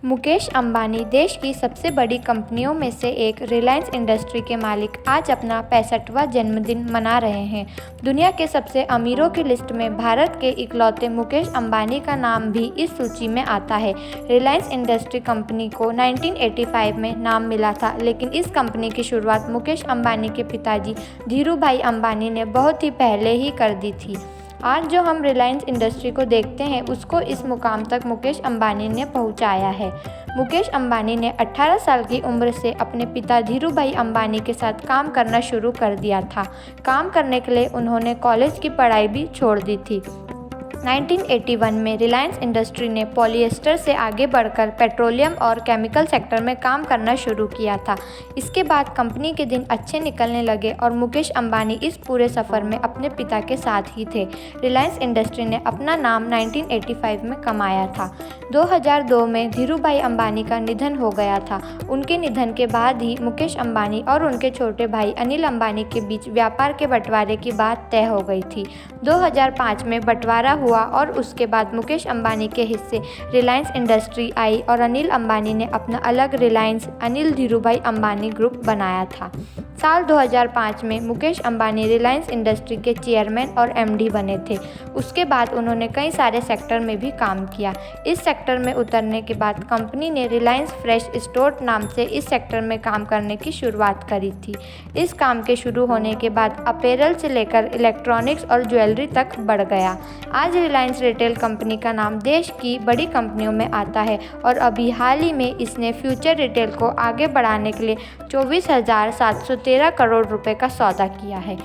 मुकेश अंबानी देश की सबसे बड़ी कंपनियों में से एक रिलायंस इंडस्ट्री के मालिक आज अपना 65वां जन्मदिन मना रहे हैं। दुनिया के सबसे अमीरों की लिस्ट में भारत के इकलौते मुकेश अंबानी का नाम भी इस सूची में आता है। रिलायंस इंडस्ट्री कंपनी को 1985 में नाम मिला था, लेकिन इस कंपनी की शुरुआत मुकेश अंबानी के पिताजी धीरूभाई अंबानी ने बहुत ही पहले ही कर दी थी। आज जो हम रिलायंस इंडस्ट्री को देखते हैं, उसको इस मुकाम तक मुकेश अंबानी ने पहुंचाया है। मुकेश अंबानी ने 18 साल की उम्र से अपने पिता धीरूभाई अंबानी के साथ काम करना शुरू कर दिया था। काम करने के लिए उन्होंने कॉलेज की पढ़ाई भी छोड़ दी थी। 1981 में रिलायंस इंडस्ट्री ने पॉलिएस्टर से आगे बढ़कर पेट्रोलियम और केमिकल सेक्टर में काम करना शुरू किया था। इसके बाद कंपनी के दिन अच्छे निकलने लगे और मुकेश अंबानी इस पूरे सफ़र में अपने पिता के साथ ही थे। रिलायंस इंडस्ट्री ने अपना नाम 1985 में कमाया था। 2002 में धीरूभाई अंबानी का निधन हो गया था। उनके निधन के बाद ही मुकेश अंबानी और उनके छोटे भाई अनिल अंबानी के बीच व्यापार के बंटवारे की बात तय हो गई थी। 2005 में बंटवारा हुआ और उसके बाद मुकेश अंबानी के हिस्से रिलायंस इंडस्ट्री आई और अनिल अंबानी ने अपना अलग रिलायंस अनिल धीरूभाई अंबानी ग्रुप बनाया था। साल 2005 में मुकेश अंबानी रिलायंस इंडस्ट्री के चेयरमैन और एमडी बने थे। उसके बाद उन्होंने कई सारे सेक्टर में भी काम किया। इस सेक्टर में उतरने के बाद कंपनी ने रिलायंस फ्रेश स्टोर नाम से इस सेक्टर में काम करने की शुरुआत करी थी। इस काम के शुरू होने के बाद अपैरल से लेकर इलेक्ट्रॉनिक्स और ज्वेलरी तक बढ़ गया। आज रिलायंस रिटेल कंपनी का नाम देश की बड़ी कंपनियों में आता है और अभी हाल ही में इसने फ्यूचर रिटेल को आगे बढ़ाने के लिए 24,713 करोड़ रुपए का सौदा किया है।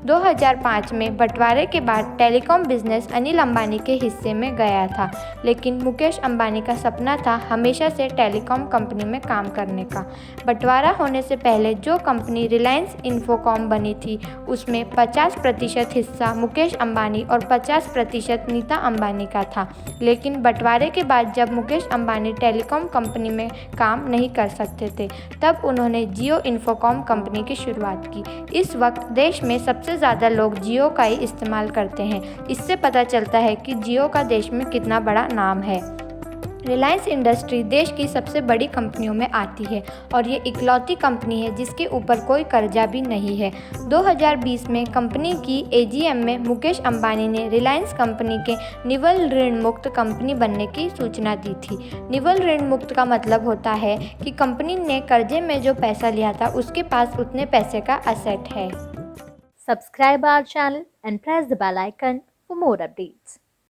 2005 में बंटवारे के बाद टेलीकॉम बिजनेस अनिल अंबानी के हिस्से में गया था, लेकिन मुकेश अंबानी का सपना था हमेशा से टेलीकॉम कंपनी में काम करने का। बंटवारा होने से पहले जो कंपनी रिलायंस इन्फोकॉम बनी थी, उसमें 50% हिस्सा मुकेश अंबानी और 50% नीता अंबानी का था। लेकिन बंटवारे के बाद जब मुकेश अंबानी टेलीकॉम कंपनी में काम नहीं कर सकते थे, तब उन्होंने जियो इन्फोकॉम कंपनी की शुरुआत की। इस वक्त देश में सबसे ज़्यादा लोग जियो का ही इस्तेमाल करते हैं। इससे पता चलता है कि जियो का देश में कितना बड़ा नाम है। रिलायंस इंडस्ट्री देश की सबसे बड़ी कंपनियों में आती है और ये इकलौती कंपनी है जिसके ऊपर कोई कर्जा भी नहीं है। 2020 में कंपनी की एजीएम में मुकेश अंबानी ने रिलायंस कंपनी के निवल ऋण मुक्त कंपनी बनने की सूचना दी थी। निवल ऋण मुक्त का मतलब होता है कि कंपनी ने कर्जे में जो पैसा लिया था, उसके पास उतने पैसे का एसेट है। Subscribe our channel and press the bell icon for more updates.